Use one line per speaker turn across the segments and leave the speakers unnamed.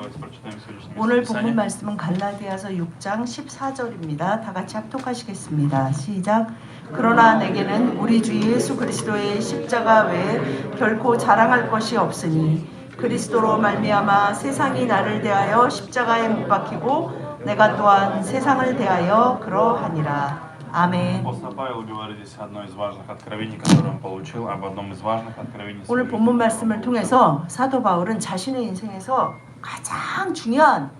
Давайте прочитаем сегодняшнее
오늘
местописание.
본문 말씀은 갈라디아서 6장 14절입니다. 다 같이 합독하시겠습니다. 시작. 그러나 내게는 우리 주 예수 그리스도의 십자가 외에 결코 자랑할 것이 없으니 그리스도로 말미암아 세상이 나를 대하여 십자가에 못 박히고 내가 또한 세상을 대하여 그러하니라. 아멘.
Апостол Павел говорит здесь одно из важных откровений, которое он получил, об одном из важных откровений.
오늘 본문 말씀을 통해서 사도 바울은 자신의 인생에서 가장 중요한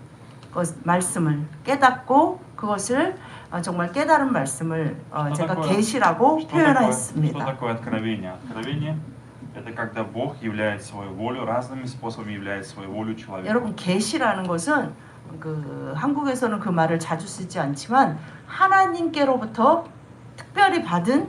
말씀을 깨닫고 그것을 정말 깨달은 말씀을 제가 계시라고 표현했습니다.
Что такое откровение? Откровение – это когда Бог являет свою волю, разными способами являет свою волю человеку.
여러분, 계시라는 것은 한국에서는 그 말을 자주 쓰지 않지만 하나님께로부터 특별히 받은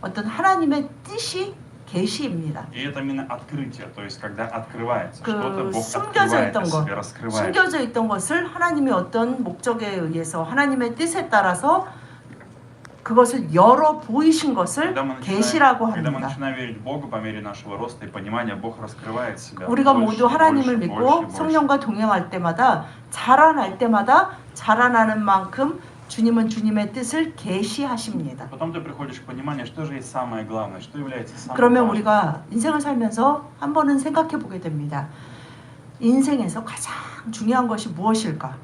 어떤 하나님의 뜻이 계시입니다.
И это именно открытие, то есть когда открывается что-то, Бог
숨겨져
открывает
있던
о
것,
себе, раскрывает.
숨겨져 있던 것을 하나님의 어떤 목적에 의해서 하나님의 뜻에 따라서 그것을 열어 보이신 것을 계시라고
Когда мы
합니다.
начинаем верить в Бога по мере нашего роста и понимания, Бог раскрывает себя.
우리가
больше,
모두 하나님을
больше,
믿고
больше, больше.
성령과 동행할 때마다 자라날 때마다 자라나는 만큼 주님은 주님의 뜻을 계시하십니다.
Потом ты приходишь к пониманию, что же есть самое главное, что является самым
그러면
важным.
우리가 인생을 살면서 한 번은 생각해 보게 됩니다. 인생에서 가장 중요한 것이 무엇일까?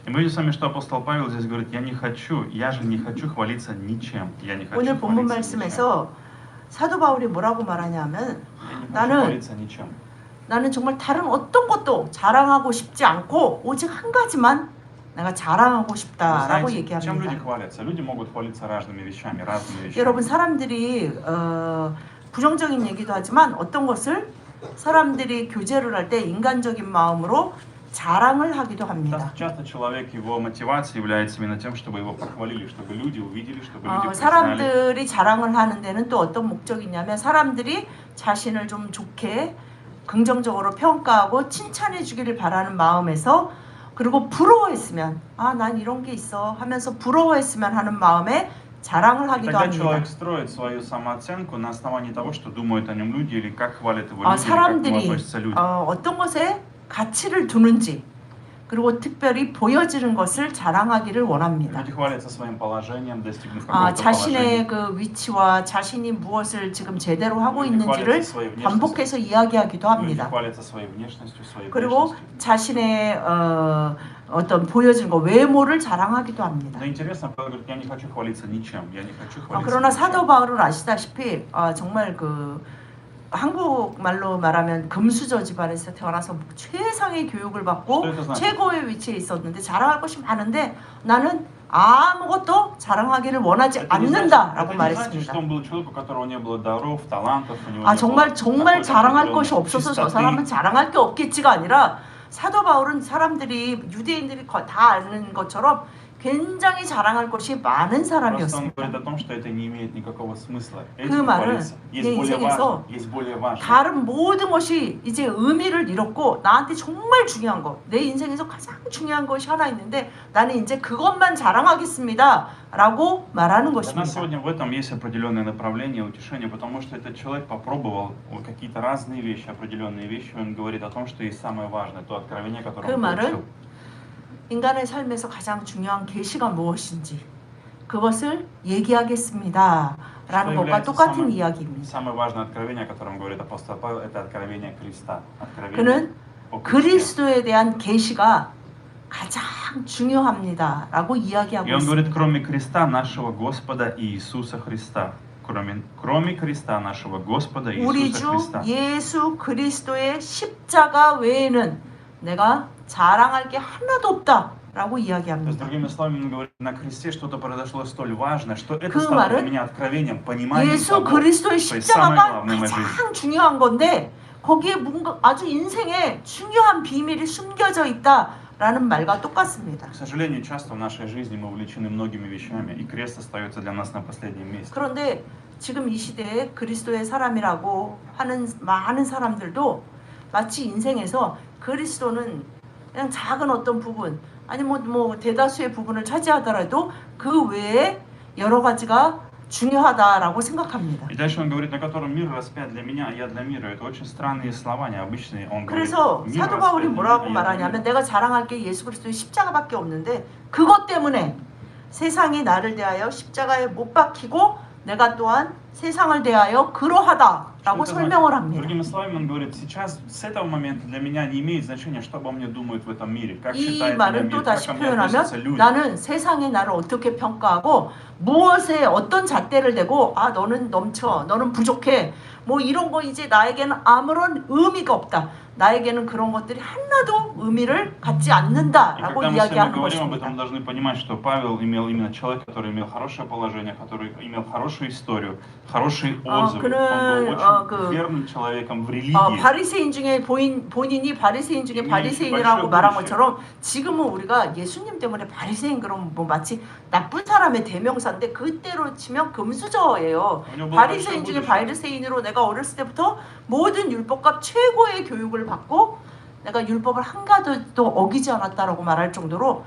И мы видим с вами, что апостол Павел здесь говорит: я же не хочу хвалиться ничем. Я не хочу
오늘 본문
хвалиться ничем.
말씀에서 사도 바울이 뭐라고 말하냐면
Я не хочу хвалиться ничем.
나는 정말 다른 어떤 것도 자랑하고 싶지 않고 오직 한 가지만 내가 자랑하고
Вы
싶다라고
знаете, чем люди
얘기합니다.
хвалятся? Люди могут хвалиться разными вещами.
여러분, 사람들이 부정적인 얘기도 하지만 어떤 것을 사람들이 교제를 할 때 인간적인 마음으로 자랑을 하기도 합니다.
Часто человек, его мотивация является именно тем, чтобы его похвалили, чтобы люди увидели, чтобы люди признали.
사람들이 자랑을 하는 데는 또 어떤 목적이 있냐면 사람들이 자신을 좀 좋게 긍정적으로 평가하고 칭찬해 주기를 바라는 마음에서, 그리고 부러워했으면 난 이런 게 있어 하면서 부러워했으면 하는 마음에 자랑을 하기도
Тогда
합니다.
человек строит свою самооценку на основании того, что думают о нем люди, или как хвалят его люди, или как к нему
사람들이
относятся люди.
어떤 것에 가치를 두는지, 그리고 특별히 보여지는 것을 자랑하기를 원합니다.
Люди хвалятся своим положением, достигнув какого-то
자신의
положения.
그 위치와 자신이 무엇을 지금 제대로 하고
Люди
있는지를
хвалятся своей внешностью.
반복해서 이야기하기도
Люди
합니다.
хвалятся своей внешностью, своей
그리고
внешностью.
자신의 어떤 보여지는 거, 외모를 자랑하기도 합니다.
Но интересно, Павел говорит: я не хочу хвалиться ничем, я не хочу хвалиться
그러나
ничем.
사도 바울은 아시다시피 정말 한국말로 말하면 금수저 집안에서 태어나서 최상의 교육을 받고 최고의 위치에 있었는데 자랑할 것이 많은데 나는 아무것도 자랑하기를 원하지 않는다라고 말했습니다. 정말 자랑할 것이 없어서 저 사람은 자랑할 게 없겠지가 아니라 사도 바울은 사람들이, 유대인들이 다 아는 것처럼 굉장히 자랑할 것이 많은 사람이었습니다. 그 말은 내 인생에서 다른 모든 것이 이제 의미를 잃었고 나한테 정말 중요한 것, 내 인생에서 가장 중요한 것이 하나 있는데 나는 이제 그것만 자랑하겠습니다 라고 말하는 것입니다.
Сегодня в этом есть определенное направление утешения, потому что этот человек попробовал какие-то разные вещи, определенные вещи. Он говорит о том, что есть самое важное, то откровение, которое он получил.
인간의 삶에서 가장 중요한 계시가 무엇인지 그것을 얘기하겠습니다 라는 것과 똑같은 이야기입니다.
Самое важное откровение, о котором говорит апостол Павел, это откровение Христа.
그는 그리스도에 대한 계시가 가장 중요합니다 라고 이야기하고
И он
있습니다.
говорит: кроме креста нашего Господа Иисуса Христа. Кроме креста нашего Господа
우리
Иисуса
주
Христа.
예수 그리스도의 십자가 외에는 내가 자랑할 게 하나도 없다라고
То есть,
이야기합니다.
другими словами, он говорит, на кресте что-то произошло столь важное, что это
그
стало для
말은
меня откровением, пониманием
예수
того,
그리스도의
что есть самое
십자가가
главное в моей жизни.
가장 중요한 건데 거기에 뭔가 아주 인생에 중요한 비밀이 숨겨져 있다라는 말과 똑같습니다.
К сожалению, часто в нашей жизни мы увлечены многими вещами, и крест остается для нас на последнем месте.
그런데 지금 이 시대에 그리스도의 사람이라고 하는 많은 사람들도 마치 인생에서 그리스도는 그냥 작은 어떤 부분, 아니 뭐 대다수의 부분을 차지하더라도 그 외에 여러 가지가 중요하다라고 생각합니다.
И дальше он говорит, на котором мир распят для меня, а я для мира. Это очень странные слова, необычные. Он говорит,
그래서
мир
사도 바울이
распят для
뭐라고
меня, а я для
말하냐면
мира.
내가 자랑할 게 예수 그리스도의 십자가밖에 없는데 그것 때문에 세상이 나를 대하여 십자가에 못 박히고 내가 또한 세상을 대하여 그러하다라고 설명을 합니다.
Другими словами, он говорит, сейчас с этого момента для меня не имеет значения, что обо мне думают в этом мире, как
이
считает меня
말을
мир,
또
как
다시
ко мне относятся
표현하면
люди.
나는 세상이 나를 어떻게 평가하고 무엇에 어떤 잣대를 대고 아 너는 넘쳐 너는 부족해 뭐 이런 거 이제 나에게는 아무런 의미가 없다. 나에게는 그런 것들이 하나도 의미를 갖지
И
않는다라고
когда мы с вами
이야기하는
говорим об
것입니다.
этом, мы должны понимать, что Павел имел именно человек, который имел хорошее положение, который имел хорошую историю, хорошие отзывы. Он был очень верным человеком в религии.
바리새인 중에 본인이 바리새인 중에
이미
바리새인이라고
большое
말한
будущее.
것처럼 지금은 우리가 예수님 때문에 바리새인 그럼 뭐 마치 나쁜 사람의 대명사인데 그때로 치면 금수저예요.
У него было
바리새인
большое
중에
будущее.
바리새인으로 내가 어렸을 때부터 모든 율법과 최고의 교육을 받고 내가 율법을 한 가지도 어기지 않았다라고 말할 정도로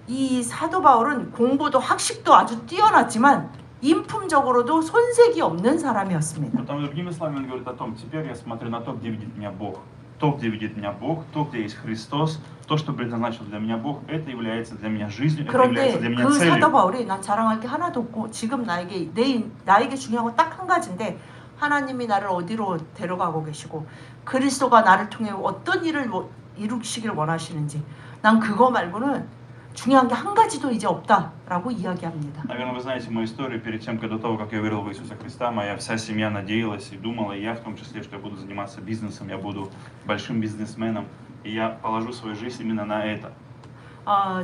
이 사도 바울은 공부도 학식도 아주 뛰어났지만 인품적으로도 손색이 없는 사람이었습니다.
Потому, другими словами, он говорит о том, теперь я смотрю на то, где видит меня Бог. То, где видит меня Бог, то, где есть Христос, то, что предназначил для меня Бог, это является для меня жизнью, это является
그런데
для меня
그 사도
целью.
바울이 난 자랑할 게 하나도 없고 지금 나에게 중요한 건 딱 한 가지인데 하나님이 나를 어디로 데려가고 계시고 그리스도가 나를 통해 어떤 일을 이루시길 원하시는지 난 그거 말고는 중요한 게 한 가지도 이제 없다라고 이야기합니다.
Наверное, вы знаете мою историю. Перед тем, до того, как я верил в Иисуса Христа, моя вся семья надеялась и думала, и я в том числе, что я буду заниматься бизнесом, я буду большим бизнесменом, и я положу свою жизнь именно на это.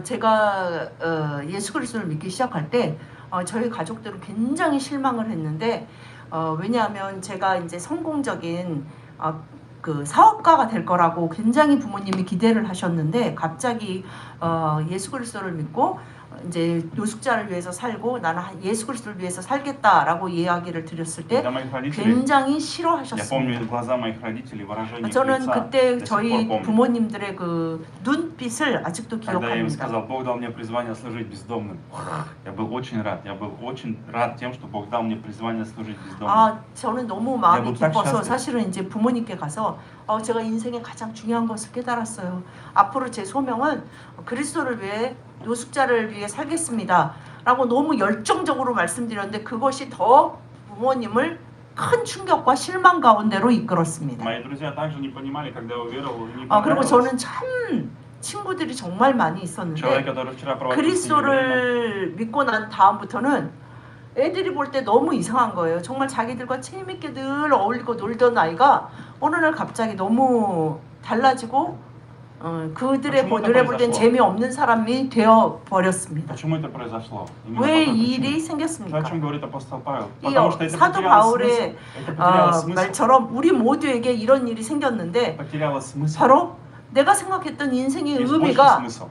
제가 예수 그리스도를 믿기 시작할 때 저희 가족들은 굉장히 실망을 했는데 왜냐하면 제가 이제 성공적인 그 사업가가 될 거라고 굉장히 부모님이 기대를 하셨는데 갑자기 예수 그리스도를 믿고 이제 노숙자를 위해서 살고 나는 예수 그리스도를 위해서 살겠다라고 이야기를 드렸을 때
Для моих родителей,
굉장히
я
싫어하셨습니다.
помню глаза моих родителей, выражение их
저는
лица,
그때
до сих
저희
пор помню.
부모님들의 그 눈빛을 아직도
Когда я им
기억합니다.
сказал, Бог дал мне призвание служить бездомным, я был очень рад тем, что Бог дал мне призвание служить бездомным.
저는 너무 마음이
야, 뭐 딱
기뻐서
샷을.
사실은 이제 부모님께 가서 제가 인생의 가장 중요한 것을 깨달았어요. 앞으로 제 소명은 그리스도를 위해 노숙자를 위해 살겠습니다. 라고 너무 열정적으로 말씀드렸는데 그것이 더 부모님을 큰 충격과 실망 가운데로 이끌었습니다.
Мои друзья также не понимали, когда я уверовал, не
그리고
понравилось.
저는 참 친구들이 정말 많이 있었는데
Человек, который вчера проводил с ними время,
그리스도를 믿고 난 다음부터는 애들이 볼 때 너무 이상한 거예요. 정말 자기들과 재밌게 늘 어울리고 놀던 아이가 어느 날 갑자기 너무 달라지고 그들의 눈에 볼 땐 재미없는 사람이 되어 버렸습니다.
Почему это произошло? Именно
왜
по той
이
причине.
일이
О
생겼습니까?
чем говорит апостол Павел?
이
Потому что это
사도
потеряло
바울의
смысл. Это потеряло смысл.
말처럼 우리 모두에게 이런 일이 생겼는데
Потеряло смысл.
바로 내가 생각했던 인생의
Есть больше
의미가
смысл.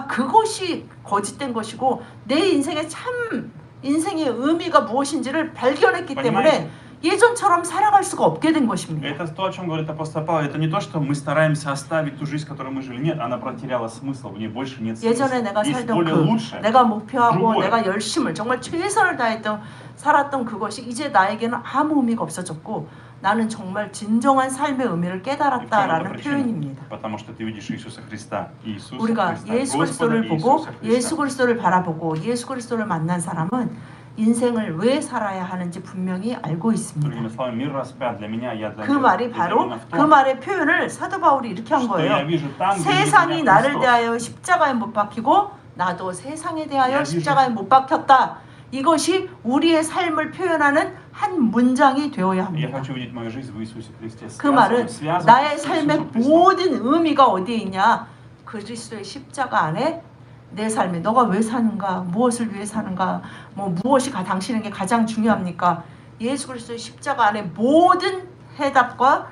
그것이 거짓된 것이고 내 인생의 참 인생의 의미가 무엇인지를 발견했기 때문에 예전처럼 살아갈 수가 없게 된 것입니다.
Это то, о чем говорит апостол Павел. Это не то, что мы стараемся оставить ту жизнь, которую мы жили. Нет, она потеряла смысл. В ней больше нет смысла.
예전에 내가
Есть
살던
более лучшее.
내가 목표하고
другое.
내가 열심을 정말 최선을 다했던 살았던 그것이 이제 나에게는 아무 의미가 없어졌고 나는 정말 진정한 삶의 의미를 깨달았다라는 표현입니다.
Потому что ты видишь Иисуса Христа. Иисуса
우리가
Христа.
예수
Господа
그리스도를 보고
Иисуса
예수
Христа.
그리스도를 바라보고 예수 그리스도를 만난 사람은 인생을 왜 살아야 하는지 분명히 알고 있습니다.
Другими словами, мир распят для меня, я для
그
мира.
말이
Это
바로
именно в
그
том,
말의 표현을 사도 바울이 이렇게 한
что я
거예요.
вижу там, где видит
세상이
меня
나를
Христос.
대하여 십자가에 못 박히고 나도 세상에 대하여
야,
십자가에 못 박혔다. 이것이 우리의 삶을 표현하는 한 문장이 되어야
Я
합니다.
хочу видеть мою жизнь в Иисусе Христе.
그 말은
связывать
나의
с
삶의
Иисусом Христом.
모든 의미가 어디에 있냐? 그리스도의 십자가 안에 내 삶에 너가 왜 사는가? 무엇을 위해 사는가? 무엇이 당신에게 가장 중요합니까? 예수 그리스도의 십자가 안에 모든 해답과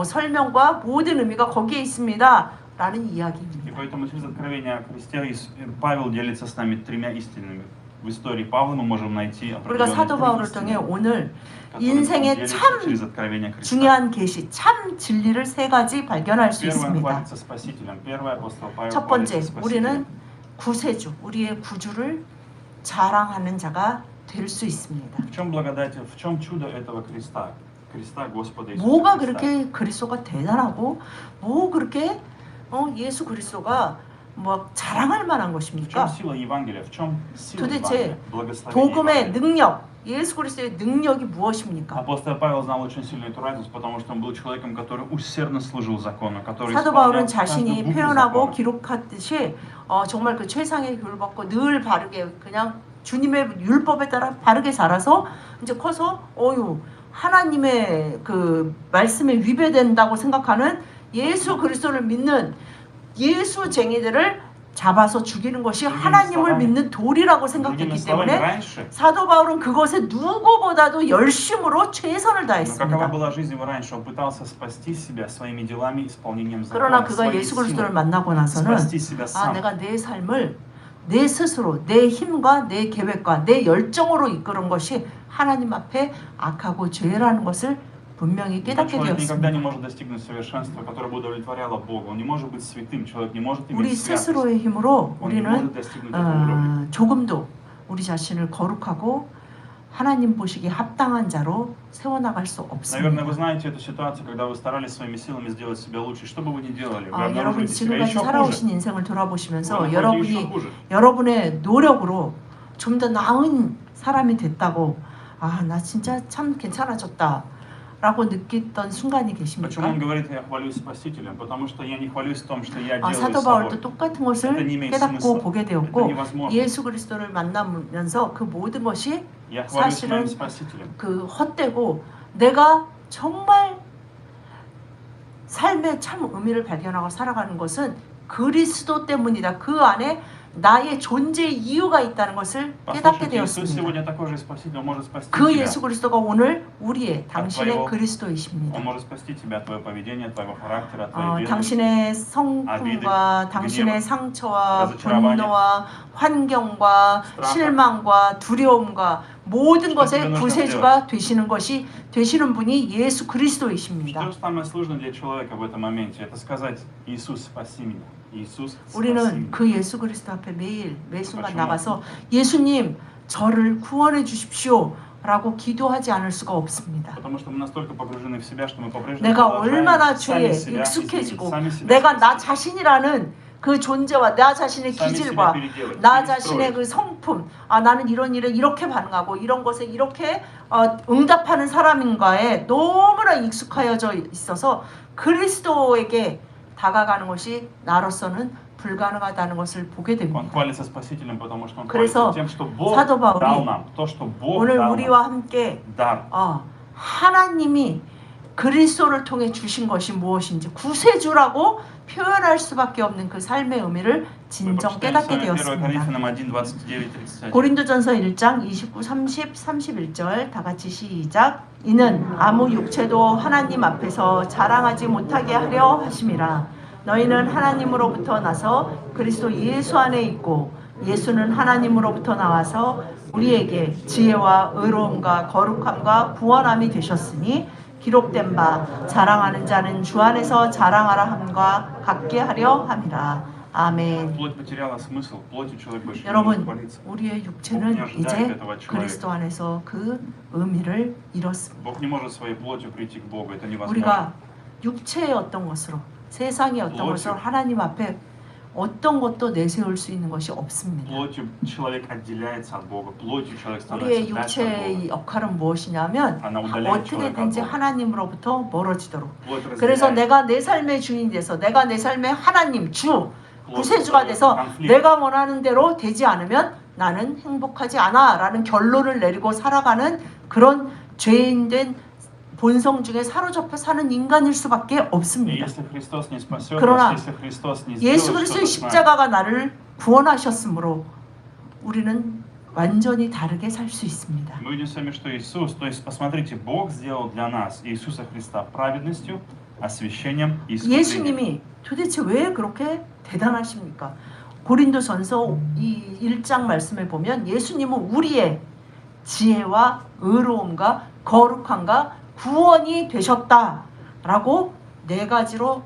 설명과 모든 의미가 거기에 있습니다. 라는
И
이야기입니다.
поэтому через откровение о Христе Павел делится с нами тремя истинами. В истории Павла мы можем найти
우리가 사도 바울을 통해 오늘 인생의 참
через откровение Христа.
중요한 계시, 참 진리를 세 가지 발견할 수
Первое
있습니다.
хвалится Спасителем. Первое апостол Павел
첫
хвалится
번째,
Спасителем.
우리는 구세주, 우리의 구주를 자랑하는 자가 될 수 있습니다.
В чем благодать, в чем чудо этого креста? Креста Господа Иисуса
뭐가
Христа.
그렇게 그리스도가 대단하고 뭐 그렇게 예수 그리스도가 뭐 자랑할 만한
В чем
것입니까?
сила Евангелия? В чем сила
도대체
Евангелия? Благословение
복음의
Евангелия.
능력, 예수 그리스도의 능력이 무엇입니까?
Апостол Павел знал очень сильную эту разницу, потому что он был человеком, который усердно служил закону, который
사도
исполнял
바울은
каждую
자신이
букву
표현하고
закона.
기록했듯이 정말 그 최상의 교를 받고 늘 바르게 그냥 주님의 율법에 따라 바르게 자라서 이제 커서 하나님의 그 말씀에 위배된다고 생각하는 예수 그리스도를 믿는 예수쟁이들을 잡아서 죽이는 것이 하나님을 믿는 도리라고
Другими
생각했기
словами,
때문에
раньше,
사도 바울은 그것에 누구보다도 열심으로 최선을
какова
다했습니다.
была жизнь его раньше? Он пытался спасти себя своими делами, исполнением
그러나
закона,
그가
своей
예수 그리스도를
силой,
만나고 나서는
спасти себя сам.
내가 내 삶을 내 스스로 내 힘과 내 계획과 내 열정으로 이끄는 것이 하나님 앞에 악하고 죄라는 것을 분명히 깨닫게
Человек никогда не
되었습니다.
может достигнуть совершенства, которое бы удовлетворяло Бога. Он не может быть святым, человек не может
우리
иметь святость.
스스로의 힘으로
Он не
우리는
может достигнуть этого уровня.
조금도 우리 자신을 거룩하고 하나님 보시기에 합당한 자로 세워나갈 수
Наверное, вы
없습니다.
знаете эту ситуацию, когда вы старались своими силами сделать себя лучше. Что бы вы ни делали, вы
여러분이
обнаруживаете себя
지금까지
еще
살아오신
хуже.
인생을
Вы
돌아보시면서
находите еще
여러분이
хуже.
여러분의 노력으로 좀 더 나은 사람이 됐다고 나 진짜 참 괜찮아졌다 라고 느꼈던 순간이
Почему
계십니까?
он говорит, я хвалюсь Спасителем? Потому что я не хвалюсь в том, что я делаю
사도
с
바울도
собой.
똑같은
Это
것을
не имеет
깨닫고
смысла.
보게
Это
되었고
невозможно.
예수 그리스도를 만나면서 그 모든 것이
Я хвалюсь
사실은
моим Спасителем.
그 헛되고 내가 정말 삶의 참 의미를 발견하고 살아가는 것은 그리스도 때문이다. 그 안에 나의 존재의 이유가 있다는 것을 깨닫게
Послушайте, Иисус
되었습니다.
сегодня такой же Спаситель, Он может спасти
그
тебя.
예수 그리스도가 오늘 우리의 당신의
твоего-
그리스도이십니다.
Он может спасти тебя от твоего поведения, от твоего характера, от твоей бедности.
당신의 성품과 당신의 상처와 분노와 환경과 실망과 두려움과 모든 것의 구세주가 되시는 분이 예수 그리스도이십니다.
Что самое сложное для человека в этом моменте? Это сказать: Иисус, спаси меня. Иисус, спаси
우리는
меня.
그 예수 그리스도 앞에 매일 매 순간
그렇죠.
나가서 예수님 저를 구원해 주십시오 라고 기도하지 않을 수가 없습니다.
Потому что мы настолько погружены в себя, что мы по-прежнему
내가
продолжаем
얼마나
сами
죄에
себя
익숙해지고
изменить, сами себя
내가 나
спасти,
자신이라는 그 존재와 나 자신의
сами себя
기질과
переделать,
나 자신의
перестроить.
그 성품, 나는 이런 일에 이렇게 반응하고 이런 것에 이렇게 응답하는 사람인가에 너무나 익숙하여져 있어서 그리스도에게 다가가는 것이 나로서는 불가능하다는 것을 보게 됩니다.
Он хвалится Спасителем, потому что он
그래서
хвалится тем, что Бог
사도 바울이
дал нам, то, что Бог
오늘
дал нам,
우리와 함께
дар.
하나님이 그리스도를 통해 주신 것이 무엇인지 구세주라고 표현할 수밖에 없는 그 삶의 의미를
Мы
진정
прочитали с
깨닫게
вами 1
되었습니다.
Коринфянам 1, 29, 31.
고린도전서 1장 29, 30, 31절 다 같이 시작. 이는 아무 육체도 하나님 앞에서 자랑하지 못하게 하려 하심이라. 너희는 하나님으로부터 나서 그리스도 예수 안에 있고 예수는 하나님으로부터 나와서 우리에게 지혜와 의로움과 거룩함과 구원함이 되셨으니 기록된 바 자랑하는 자는 주 안에서 자랑하라 함과 같게 하려 함이라. 아멘.
Плоть потеряла смысл, плотью человек больше не может
여러분,
хвалиться.
우리의 육체는 이제 그리스도 안에서 그 의미를 잃었습니다.
Бог не может своей плотью прийти к Богу, это невозможно.
우리가 육체의 어떤 것으로 세상의 어떤 것으로 하나님 앞에 어떤 것도 내세울 수 있는 것이 없습니다.
Плотью человек отделяется от Бога, плотью человек
우리의
становится дальше от
육체의
Бога.
역할은 무엇이냐면
하나 우달라는
어떻게든지
человека.
하나님으로부터 멀어지도록.
Плоть
그래서
разделяет.
내가 내 삶의 주인이 돼서 내가 내 삶의 하나님 주
Плоть
구세주가 돼서
конфликт.
내가 원하는 대로 되지 않으면 나는 행복하지 않아 라는 결론을 내리고 살아가는 그런 죄인된 본성 중에 사로잡혀 사는 인간일 수밖에
И
없습니다.
если Христос не спасет
그러나
нас, если Христос не
예수
сделает
그리스도의
что-то с нами,
십자가가 나를 구원하셨으므로 우리는 완전히 다르게 살 수 있습니다.
мы видим с вами, что Иисус, то есть посмотрите, Бог сделал для нас Иисуса Христа праведностью, освящением и искуплением.
예수님이 도대체 왜 그렇게 대단하십니까? 고린도전서 이 1장 말씀에 보면 예수님은 우리의 지혜와 의로움과 거룩함과 구원이 되셨다라고 네 가지로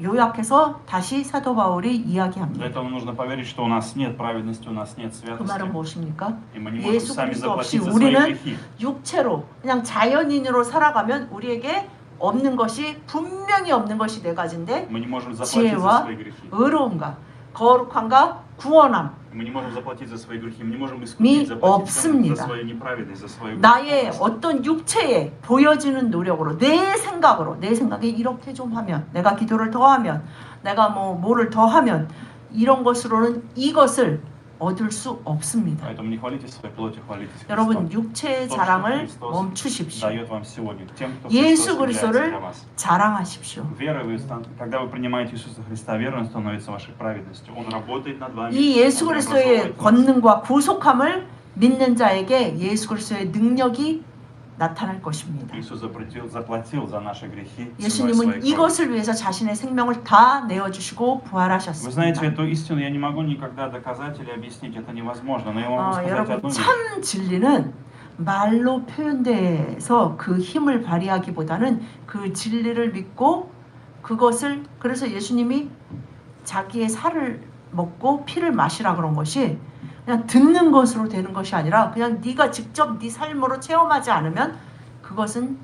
요약해서 다시 사도 바울이
Для
이야기합니다.
этого нужно поверить, что у нас нет праведности, у нас нет
그 말은
святости.
무엇입니까?
И мы не можем
예수
сами
그리스도 없이
заплатить за свои
우리는
грехи.
육체로 그냥 자연인으로 살아가면 우리에게 없는 것이 분명히 없는 것이 네 가지인데
Мы не можем заплатить за
지혜와
свои грехи.
의로움과 거룩함과 구원함.
Мы не можем заплатить за свои грехи, мы не можем
미
искупить, заплатить
없습니다.
за свою неправедность, за свою
나의
греховность.
어떤 육체에 보여지는 노력으로 내 생각에 이렇게 좀 하면 내가 기도를 더 하면 내가 뭐를 더 하면 이런 것으로는 이것을 얻을 수 없습니다.
Поэтому не хвалите своей плоти, хвалитесь Христом.
여러분 육체의 자랑을 멈추십시오.
Дает вам сегодня тем, кто
예수
Христос является
그리스도를
для вас.
자랑하십시오.
Верой когда вы принимаете Иисуса Христа, верой Он становится вашей праведностью. Он работает над вами.
이 예수
Он
그리스도의
преобразовывает вас.
권능과 구속함을 믿는 자에게 예수 그리스도의 능력이 나타날 것입니다.
Иисус заплатил за наши грехи ценой своей
예수님은
крови.
이것을 위해서 자신의 생명을 다 내어주시고
Вы знаете,
부활하셨습니다.
эту истину я не могу никогда доказать или объяснить, это невозможно, но я могу сказать
여러분
одну вещь.
참 진리는 말로 표현돼서 그 힘을 발휘하기보다는 그 진리를 믿고 그것을 그래서 예수님이 자기의 살을 먹고 피를 마시라 그런 것이 그냥 듣는 것으로 되는 것이 아니라 그냥 네가 직접 네 삶으로 체험하지 않으면 그것은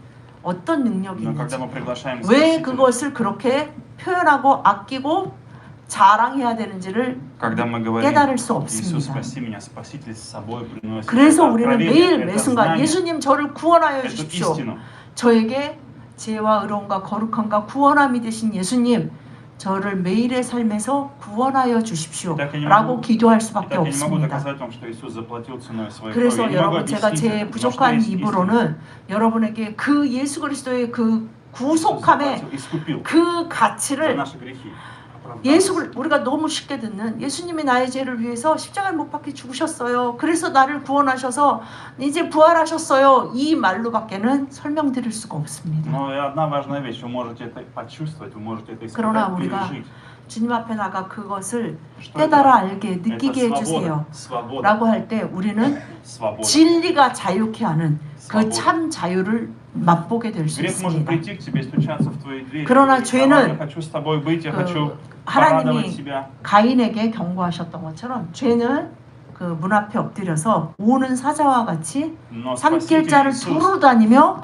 어떤 능력이
Но
있는지
когда мы приглашаем
왜
Спасителя,
그것을 그렇게 표현하고 아끼고 자랑해야 되는지를
когда мы говорим,
깨달을 수
Иисус,
없습니다.
спаси меня, Спаситель с собой приносит
그래서
это
우리는
откровение,
매일
это
매순간
знание,
예수님 저를 구원하여
эту
주십시오.
истину.
저에게 지혜와 의로움과 거룩함과 구원함이 되신 예수님 저를 매일의 삶에서 구원하여 주십시오 라고 기도할
И
수밖에
так я не могу
없습니다.
доказать вам, что Иисус заплатил ценой своей крови.
그래서
Я не могу
여러분 제가
объяснить
제
это, но что
부족한
есть истина.
입으로는 여러분에게 그 예수 그리스도의 그
Иисус
구속함의
заплатил, искупил
그
за
가치를
наши грехи. оправдал
예수를 우리가 너무 쉽게 듣는 예수님이 나의 죄를 위해서 십자가를 못 박혀 죽으셨어요. 그래서 나를 구원하셔서 이제 부활하셨어요. 이 말로밖에는 설명드릴 수가 없습니다.
Но и одна важная вещь, вы можете это почувствовать, вы можете это
그러나
испытать,
우리가
пережить.
주님 앞에 나가 그것을
Что
깨달아
это?
알게
Это
느끼게 해주세요.
свобода,
라고 할 때 우리는
свобода.
진리가 자유케 하는 그
Свобода.
참 자유를 맛보게 될 수
Грех может
있습니다.
прийти к тебе, стучаться в твои двери.
그러나
говорить, «Давай,
죄는
я хочу с тобой быть, я
그
хочу порадовать
하나님이
тебя.
가인에게 경고하셨던 것처럼 죄는 그 문 앞에 엎드려서 우는 사자와 같이
Но
산길자를 두루 다니며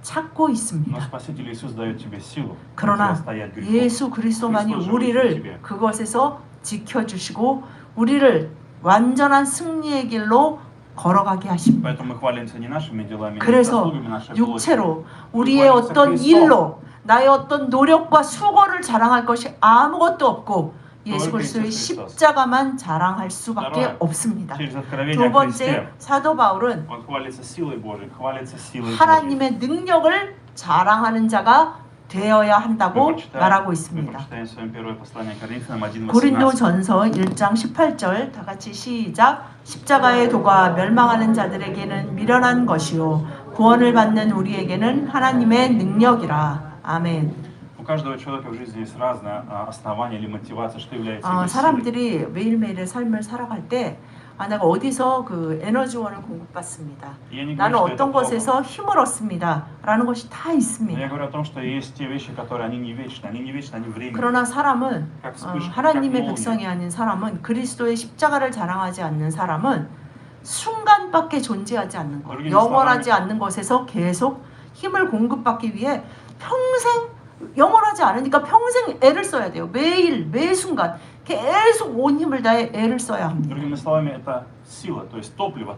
찾고
но
있습니다.
Спаситель Иисус дает тебе силу
그러나
противостоять греху.
예수 그리스도만이
그리스도
우리를
живущий в тебе.
그것에서 지켜주시고 우리를 완전한 승리의 길로 걸어가게 하십니다.
Поэтому мы хвалимся не нашими делами, не
그래서
заслугами нашей плоти.
육체로 우리의 어떤 일로 나의 어떤 노력과 수고를 자랑할 것이 아무것도 없고 예수 그리스도의 십자가만 자랑할 수밖에 없습니다.
Через откровение
두
о
번째
Христе
사도 바울은
он хвалится силой Божией, хвалится силой Божией.
하나님의 능력을 자랑하는 자가 되어야 한다고 말하고
Мы
있습니다.
прочитаем своем первое послание Коринфянам 1:18.
고린도전서 1장 18절 다 같이 시작. 십자가의 도가 멸망하는 자들에게는 미련한 것이요 구원을 받는 우리에게는 하나님의 능력이라. 아멘.
У каждого человека в жизни есть разное основание или мотивация, что является его силой.
사람들이 매일매일의 삶을 살아갈 때 내가 어디서 그 에너지원을 공급받습니다.
Я не
나는
говорю, что это
어떤
плохо.
것에서 힘을 얻습니다. 라는 것이 다
Но я
있습니다.
говорю о том, что есть те вещи, которые они не вечны, они временны.
그러나 사람은
Как вспышка, как
하나님의
молния.
백성이 아닌 사람은 그리스도의 십자가를 자랑하지 않는 사람은 순간밖에 존재하지 않는 것,
그러긴
영원하지
사람이-
않는 것에서 계속 힘을 공급받기 위해 평생 영원하지 않으니까 평생 애를 써야 돼요. 매일 매 순간 계속 온 힘을 다해 애를 써야 합니다.
Другими словами, это сила, то есть топливо,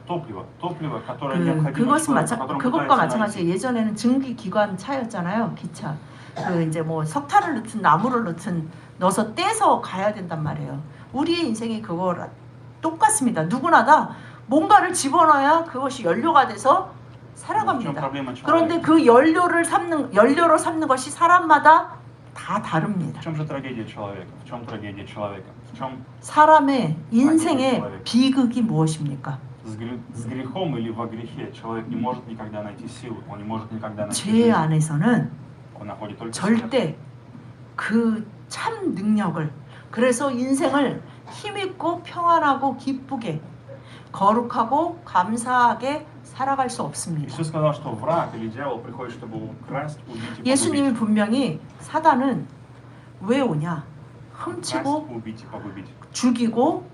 которое необходимо
그것은
человеку, которым
그것과
пытается
마찬가지로 예전에는 증기기관 차였잖아요. 기차. 그 이제 뭐 석탄을 넣든 나무를 넣든 넣어서 떼서 가야 된단 말이에요. 우리의 인생이 그거랑 똑같습니다. 누구나 다 뭔가를 집어넣어야 그것이 연료가 돼서 살아갑니다. 그런데 그 연료로 삼는 것이 사람마다 다 다릅니다.
В чем же трагедия человека? В чем трагедия человека? В чем
사람의 인생의 비극이 무엇입니까?
с грехом или во грехе человек не может никогда найти силу, он не может никогда найти
죄
жизнь.
안에서는
Он находит только себя.
절대 그 참 능력을 그래서 인생을 힘있고 평안하고 기쁘게 거룩하고 감사하게 살아갈 수 없습니다.
Иисус сказал, что враг или дьявол приходит, чтобы украсть, убить и
예수님이
погубить.
분명히 사단은 왜 오냐?
Украсть,
훔치고
убить и погубить.
죽이고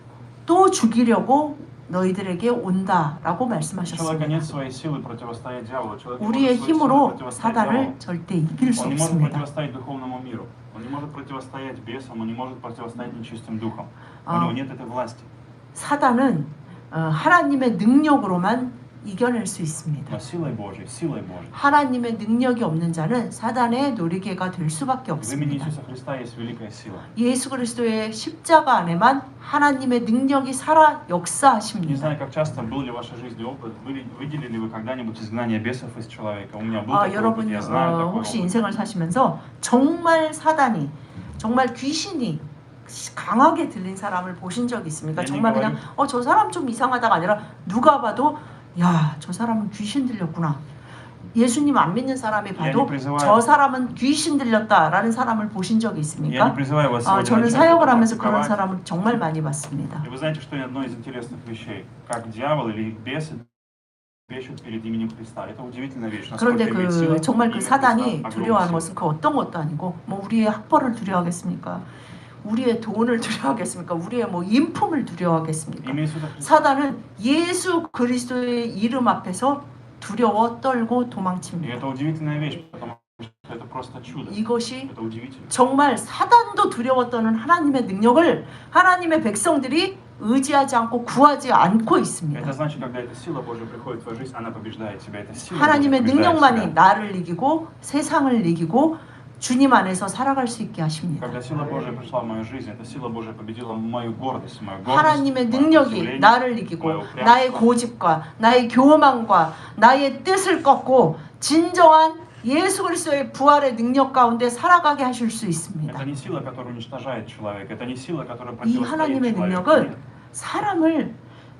또 죽이려고 너희들에게 온다라고
У человека
말씀하셨습니다.
нет своей силы противостоять дьяволу. Человек не
우리의
может своей силой
힘으로
противостоять
사단을
дьяволу.
절대 이길 수
Он не может
없습니다.
противостоять духовному миру. Он не может противостоять бесам, он не может противостоять нечистым духам. У
А.
него нет этой власти.
사단은 하나님의 능력으로만 이겨낼 수 있습니다.
Но силой Божьей, силой Божьей.
하나님의 능력이 없는 자는 사단의 놀이개가 될 수밖에
В имени
없습니다.
Иисуса Христа есть великая сила.
예수 그리스도의 십자가 안에만 하나님의 능력이 살아
Не
역사하십니다.
знаю, как часто был ли в вашей жизни опыт, видели ли вы когда-нибудь изгнание бесов из человека? У меня был такой опыт,
여러분
я знаю такой
혹시
опыт.
인생을 사시면서 정말 사단이 정말 귀신이 강하게 들린 사람을 보신 적이 있습니까? 정말 그냥 저 사람 좀 이상하다가 아니라 누가 봐도 야, 저 사람은 귀신 들렸구나. 예수님 안 믿는 사람이 봐도 저 사람은 귀신 들렸다라는 사람을 보신 적이
Я не
있습니까?
призываю вас сегодня
저는
начать
사역을
это
하면서 그런
практиковать.
사람을 정말 많이 봤습니다.
И вы знаете, что одно из интересных вещей, как дьявол или бесы трепещут перед именем Христа. Это удивительная вещь. Насколько
그런데
имеет сила
정말
имя
그 사단이
Христа,
두려워하는
огромная
것은 그 어떤 것도 아니고 뭐 우리의 학벌을 두려워하겠습니까? 우리의 돈을 두려워하겠습니까? 우리의 뭐 인품을 두려워하겠습니까?
Имя Иисуса Христа.
사단은 예수 그리스도의 이름 앞에서 두려워 떨고
И
도망칩니다.
это удивительная вещь, потому что это просто чудо.
이것이
Это удивительно.
정말 사단도 두려워 떠는 하나님의 능력을 하나님의 백성들이 의지하지 않고 구하지 않고
Это
있습니다.
значит, когда эта сила Божья приходит в твою жизнь, она побеждает тебя. Эта сила Божья
하나님의
побеждает
능력만이
тебя.
나를 이기고 세상을 이기고 주님 안에서 살아갈 수 있게 하십니다.
Когда сила Божья пришла в мою жизнь, эта сила Божья победила мою гордость,
하나님의
мое
능력이
противление,
나를 이기고
мое
나의
упрямство.
고집과 나의 교만과 나의 뜻을 꺾고 진정한 예수 그리스도의 부활의 능력 가운데 살아가게 하실 수 있습니다.
Это не сила, которая уничтожает человека, это не сила, которая
이
противостоит
하나님의
человеку.
능력은
Нет.
사람을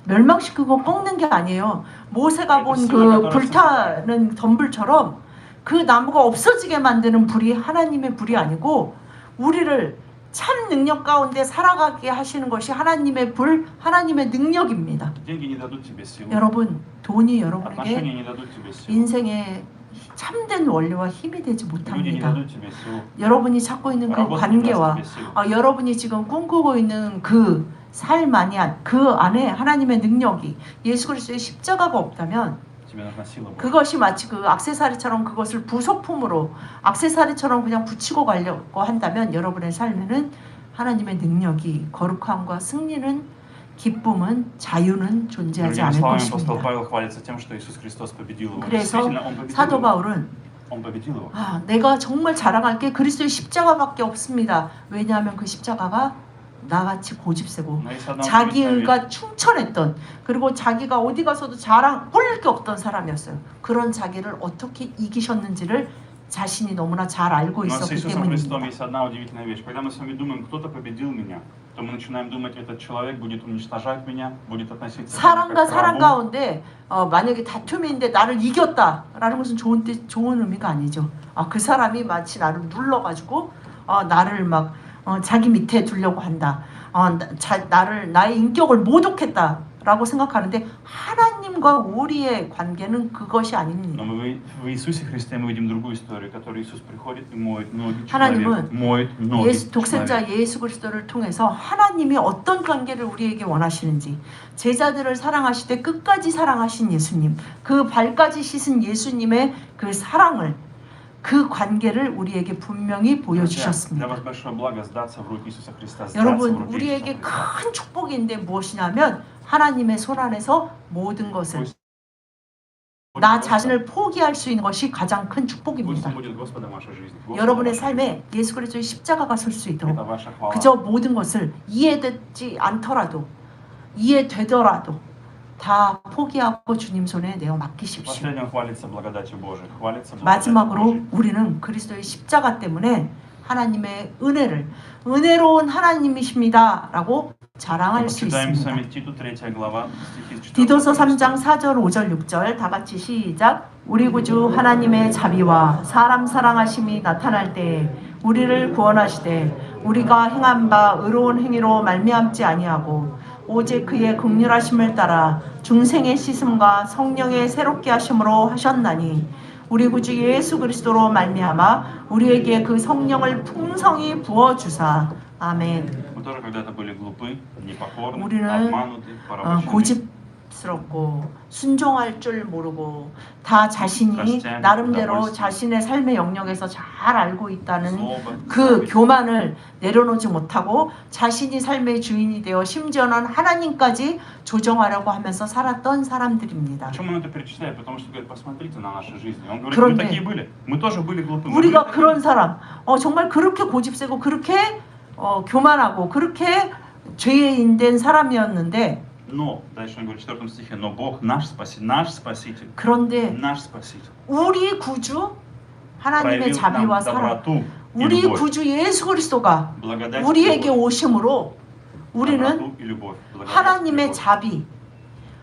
멸망시키고 꺾는 게 아니에요. 모세가 본 그 불타는 덤불처럼 그 나무가 없어지게 만드는 불이 하나님의 불이 아니고 우리를 참 능력 가운데 살아가게 하시는 것이 하나님의 불, 하나님의 능력입니다.
Деньги не дадут тебе силу.
여러분, 돈이 여러분에게
Отношения не дадут тебе силу.
인생의 참된 원리와 힘이 되지
Люди не
못합니다.
дадут тебе силу.
여러분이 찾고 있는 그
Работа не даст
관계와
тебе силу.
여러분이 지금 꿈꾸고 있는 그 삶 그 안에 하나님의 능력이 예수 그리스도의 십자가가 없다면
Тебе нужна сила Божья.
그것이 마치 그 액세서리처럼 그것을 부속품으로 액세서리처럼 그냥 붙이고 가려고 한다면 여러분의 삶에는 하나님의 능력이 거룩함과 승리는 기쁨은 자유는 존재하지
Другими
않을
словами, апостол
것입니다.
Павел хвалится тем, что Иисус Христос победил его.
그래서
Действительно, Он победил
사도
его.
바울은
Он победил его.
내가 정말 자랑할 게 그리스도의 십자가밖에 없습니다. 왜냐하면 그 십자가가 나같이 고집세고
Но есть одна
자기
удивительная вещь.
의가 충천했던 그리고 자기가 어디 가서도 자랑 꿀릴 게 없던 사람이었어요. 그런 자기를 어떻게 이기셨는지를 자신이 너무나 잘 알고
Но с
있었기
Иисусом Христом
때문입니다.
есть одна удивительная вещь. Когда мы с вами думаем, кто-то победил меня, то мы начинаем думать, этот человек будет уничтожать меня, будет относиться ко мне
사람과
как к
사람
рабу.
가운데 만약에 다툼인데 나를 이겼다라는 것은 좋은 의미가 아니죠. 그 사람이 마치 나를 눌러가지고 나를 막 자기 밑에 두려고 한다. 나의 인격을 모독했다라고 생각하는데 하나님과 우리의 관계는 그것이
Но
아닙니다.
в Иисусе Христе мы видим другую историю, которой Иисус приходит и моет ноги
하나님은
человека. Моет ноги человека.
독생자 예수 그리스도를 통해서 하나님이 어떤 관계를 우리에게 원하시는지 제자들을 사랑하실 때 끝까지 사랑하신 예수님 그 발까지 씻은 예수님의 그 사랑을 그 관계를 우리에게 분명히
Для
보여주셨습니다.
вас большое благо сдаться в руки Иисуса Христа. сдаться в
여러분
руки
우리에게
Иисуса Христа.
큰 축복인데 무엇이냐면 하나님의 손 안에서 모든 것을 나 자신을 포기할 수 있는 것이 가장 큰
Пусть
축복입니다.
Он будет Господом вашей жизни. Господом
여러분의
вашей жизни.
삶에 예수 그리스도의 십자가가 설 수
Это
있도록
ваша хвала.
그저 모든 것을 이해되지 않더라도 이해되더라도 다 포기하고 주님 손에 내어 맡기십시오.
Последний он хвалится благодатью Божией. Хвалится благодатью
마지막으로
Божией.
우리는 그리스도의 십자가 때문에 하나님의 은혜로운 하나님이십니다라고 자랑할 수
Читаем с
있습니다.
вами Титу 3 глава, стихи 4.
디도서 3장 4절 5절 6절 다 같이 시작. 우리 구주 하나님의 자비와 사람 사랑하심이 나타날 때 우리를 구원하시되 우리가 행한 바 의로운 행위로 말미암지 아니하고 오직 그의 긍휼하심을 따라 중생의 씻음과 성령의 새롭게 하심으로 하셨나니 우리 구주 예수 그리스도로 말미암아 우리에게 그 성령을 풍성히 부어 주사. 아멘.
Мы тоже когда-то были глупы, непокорны,
우리는
обмануты, порабощены.
고집스럽고 순종할 줄 모르고 다 자신이 나름대로 자신의 삶의 영역에서 잘 알고 있다는 그 교만을 내려놓지 못하고 자신이 삶의 주인이 되어 심지어는 하나님까지 조정하려고 하면서 살았던 사람들입니다.
Почему он это перечисляет? Потому что говорит, посмотрите на наши жизни. Он говорит,
그런데
мы такие были. Мы тоже были глупы.
우리가 그런 사람, 정말 그렇게 고집세고 그렇게 교만하고 그렇게 죄인된 사람이었는데
Но, дальше он говорит в 4 стихе, но Бог наш Спаситель,
그런데
наш Спаситель,
우리 구주 하나님의
проявил
자비와
нам
사랑,
доброту и
우리
любовь.
구주 예수 그리스도가
Благодать и
우리에게
любовь.
오심으로 우리는
Доброту и любовь. Благодать и
하나님의
любовь.
자비,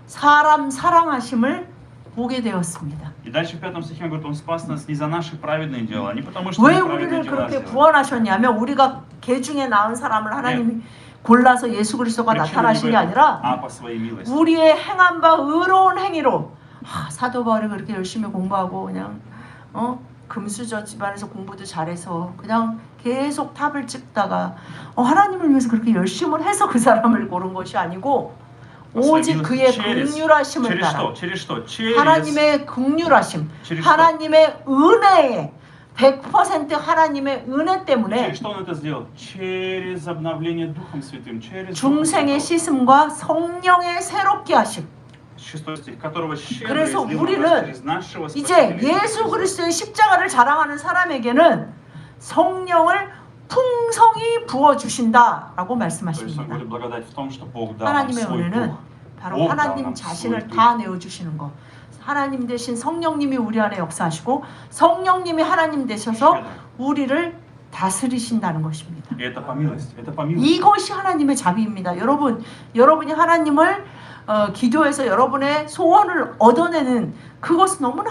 사람 사랑하심을 보게 되었습니다.
И дальше в 5 стихе он говорит, он спас нас не за наши праведные дела, не потому что
왜
мы праведные
우리를
дела
그렇게
сделали.
구원하셨냐면 우리가 개 중에 낳은 사람을 하나님이 골라서 예수 그리스도가 나타나신 게 아니라
а по своей милости.
우리의 행한 바 의로운 행위로 사도 바울이 그렇게 열심히 공부하고 그냥 금수저 집안에서 공부도 잘해서 그냥 계속 탑을 찍다가 하나님을 위해서 그렇게 열심을 해서 그 사람을 고른 것이 아니고 오직 그의 긍휼하심을 따라 하나님의 긍휼하심, 하나님의 은혜에 100% 하나님의 은혜 때문에
Через что он это сделал? Через обновление Духом Святым, через
중생의 씻음과 성령의 새롭게 하심.
6 стих, которого щедро
그래서
излил на
우리는
нас через нашего
이제
Спасителя
예수
Иисуса.
그리스도의 십자가를 자랑하는 사람에게는 성령을 풍성히 부어 주신다라고
То есть он
말씀하십니다.
говорит, благодать в том, что Бог дал нам
하나님의
свой
은혜는
Дух.
바로 하나님 자신을 다 내어 주시는 것. 하나님 대신 성령님이 우리 안에 역사하시고 성령님이 하나님 되셔서 우리를 다스리신다는 것입니다.
И это по милости, это по милости.
이것이 하나님의 자비입니다. 여러분이 하나님을 기도해서 여러분의 소원을 얻어내는 그것은 너무나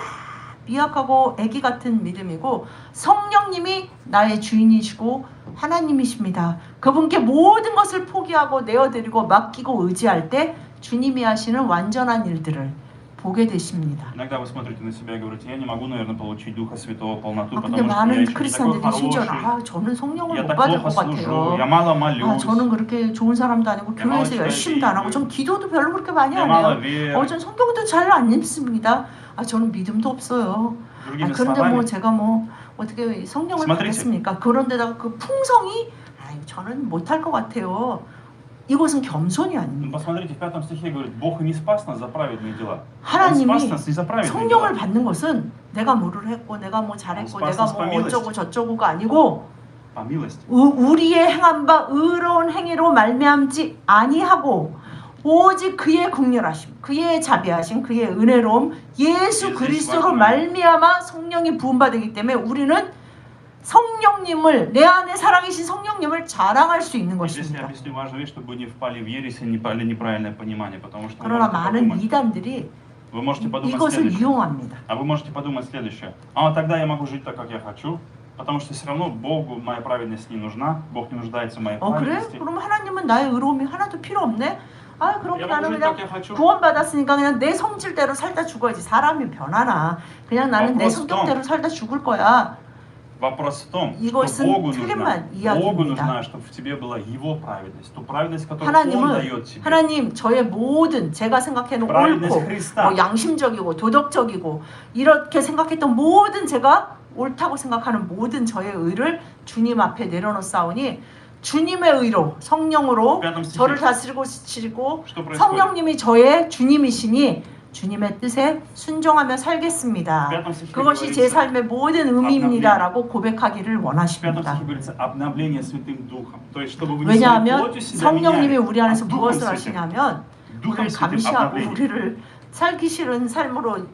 미약하고 애기 같은 믿음이고 성령님이 나의 주인이시고 하나님이십니다. 그분께 모든 것을 포기하고 내어드리고 맡기고 의지할 때 주님이 하시는 완전한 일들을 보게 되십니다.
Иногда вы смотрите на себя и говорите, я не могу, наверное, получить Духа Святого полноту,
근데
потому что я
많은
еще не такой
크리스찬들이 심지어는
хороший,
저는 성령을
я
못
так
받을
плохо
것
служу,
같아요.
я мало молюсь,
저는 그렇게 좋은 사람도 아니고
야,
교회에서
마음이
열심히도 안 하고 전 기도도 별로 그렇게 많이
я
안
мало
해요.
верю.
전 성경도 잘 안 읽습니다. 저는 믿음도 없어요.
Другими
그런데
словами,
제가 어떻게 성령을
Смотрите.
받겠습니까? 그런데다가 그 풍성이 저는 못할 것 같아요. 이것은 겸손이 아닙니다.
посмотрите, в 5 стихе говорит, Бог не спас нас за праведные дела. Он
하나님이
спас нас не за праведные
성령을
дела.
받는 것은 내가 뭐를 했고 내가 뭐 잘했고
스파스,
내가 뭐
스파밀리스트.
어쩌고 저쩌고가 아니고
По милости.
우리의 행한 바 의로운 행위로 말미암지 아니하고 오직 그의 긍휼하심, 그의 자비하심, 그의 은혜로움 예수 그리스도로 말미암아 성령이 부음받기 때문에 우리는 성령님을 내 안에 살아계신 성령님을 자랑할 수 있는
Здесь я
것입니다.
объясню важную вещь, чтобы не впали в ересь и не впали в неправильное понимание, потому что
그러나 많은 이단들이
вы можете подумать
이것을
следующее.
이용합니다.
А вы можете подумать следующее. Тогда я могу жить так, как я хочу, потому что все равно Богу моя праведность не нужна, Бог не нуждается в моей
그래?
праведности.
그럼 하나님은 나의 의로움이 하나도 필요 없네? 그럼
Я
나는
могу жить
그냥
как я хочу.
구원받았으니까 그냥 내 성질대로 살다 죽어야지. 사람이 변하나. 그냥 나는 내
вопрос в
성격대로 살다 죽을 거야.
Вопрос в том, что
이것은
Богу
틀린
нужна,
이야기입니다.
Богу нужна, чтобы в тебе была Его праведность, ту праведность, которую Он
하나님은
дает тебе.
하나님 저의 모든 제가 생각해놓은
праведность
옳고
Христа.
양심적이고 도덕적이고 이렇게 생각했던 모든 제가 옳다고 생각하는 모든 저의 의를 주님 앞에 내려놓사오니 주님의 의로 성령으로 저를 다스리고 지시고
Что происходит?
성령님이 저의 주님이시니 주님의 뜻에 순종하며 살겠습니다. 그것이 제 삶의 모든 의미입니다라고 고백하기를
В 5
원하십니다.
стихе говорится обновление Святым Духом. То есть, чтобы вы не
왜냐하면
плотью себя
성령님이
меняли,
우리 안에서
а Духом
무엇을
Святым.
하시냐면
Духом
우리를
Святым
감시하고
обновление.
우리를 살기 싫은 삶으로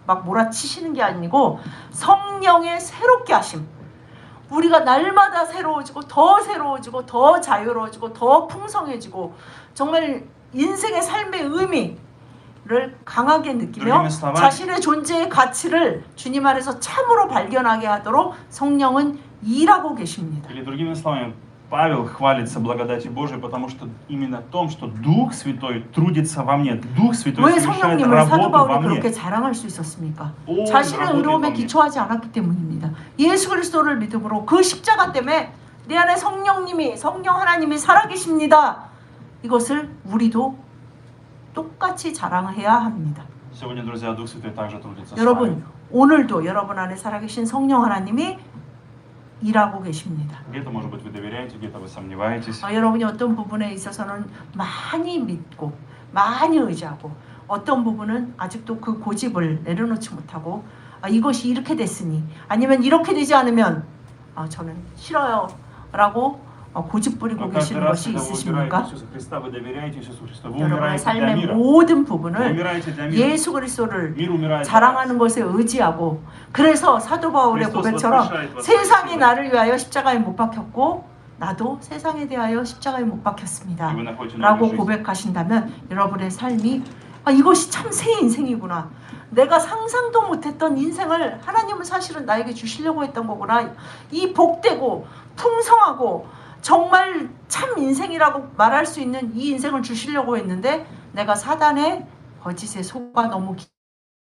막 몰아치시는 게 아니고 성령의 새롭게 하심. 우리가 날마다 새로워지고 새로워지고 더 자유로워지고 더 풍성해지고 정말 인생의 삶의 의미를 강하게 느끼며 자신의 존재의 가치를 주님 안에서 참으로 발견하게 하도록 성령은 일하고 계십니다.
Или другими словами, Павел хвалится благодати Божией, потому что именно в том, что Дух Святой трудится во мне. Дух Святой
왜
совершает
성령님을 사도
работу
바울이
во мне.
그렇게 자랑할 수 있었습니까?
온
자신의
работает
의로움에
во мне.
기초하지 않았기 때문입니다. 예수 그리스도를 믿음으로 그 십자가 때문에 내 안에 성령 하나님이 살아계십니다. 이것을 우리도 똑같이 자랑해야 합니다.
Сегодня, друзья, Дух Святой также трудится с вами.
여러분, 오늘도 여러분 안에 살아계신 성령 하나님이 일하고 계십니다.
Где-то, может быть, вы доверяете, где-то вы сомневаетесь.
여러분이 어떤 부분에 있어서는 많이 믿고 많이 의지하고 어떤 부분은 아직도 그 고집을 내려놓지 못하고 이것이 이렇게 됐으니 아니면 이렇게 되지 않으면 저는 싫어요 라고 고집 부리고
Но
계시는
каждый раз,
것이
когда вы выбираете
있으십니까?
Иисуса Христа, вы доверяете Иисусу Христу, вы
여러분의
умираете для
삶의
мира.
모든
Вы
부분을
умираете для мира.
예수 그리스도를
Мир умирает для
자랑하는
вас.
것에 의지하고 그래서 사도 바울의
그리스도스
고백처럼
воскрешает
세상이
воскресение.
나를 위하여 십자가에 못 박혔고 나도 세상에 대하여 십자가에 못 박혔습니다
И вы находите
라고
новую жизнь.
고백하신다면 여러분의 삶이 이것이 참 새 인생이구나. 내가 상상도 못했던 인생을 하나님은 사실은 나에게 주시려고 했던 거구나. 이 복되고 풍성하고 정말 참 인생이라고 말할 수 있는 이 인생을 주시려고 했는데 내가 사단의 거짓에 속아 너무 긴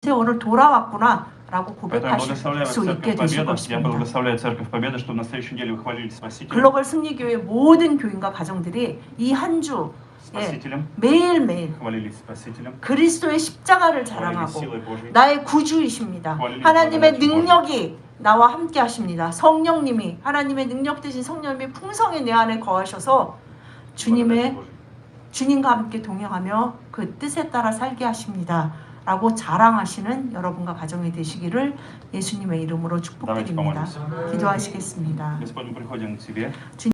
세월을 돌아왔구나 라고
Поэтому
고백하실
благословляю
수
Церковь
있게 되실
Победа. Я
것입니다.
благословляю Церковь Победа, чтобы на следующей неделе вы хвалили Спасителя.
글로벌 승리교회 모든 교인과 가정들이 이 한 주
Спасителем.
매일매일
Хвалили Спасителем.
그리스도의 십자가를
Хвалили
자랑하고
силой Божьей.
나의 구주이십니다. 하나님의 능력이 나와 함께 하십니다. 성령님이 하나님의 능력 되신 성령님이 풍성히 내 안에 거하셔서 주님과 함께 동행하며 그 뜻에 따라 살게 하십니다. 라고 자랑하시는 여러분과 가정이 되시기를 예수님의 이름으로 축복드립니다. 기도하시겠습니다.
Господь, мы приходим к Тебе.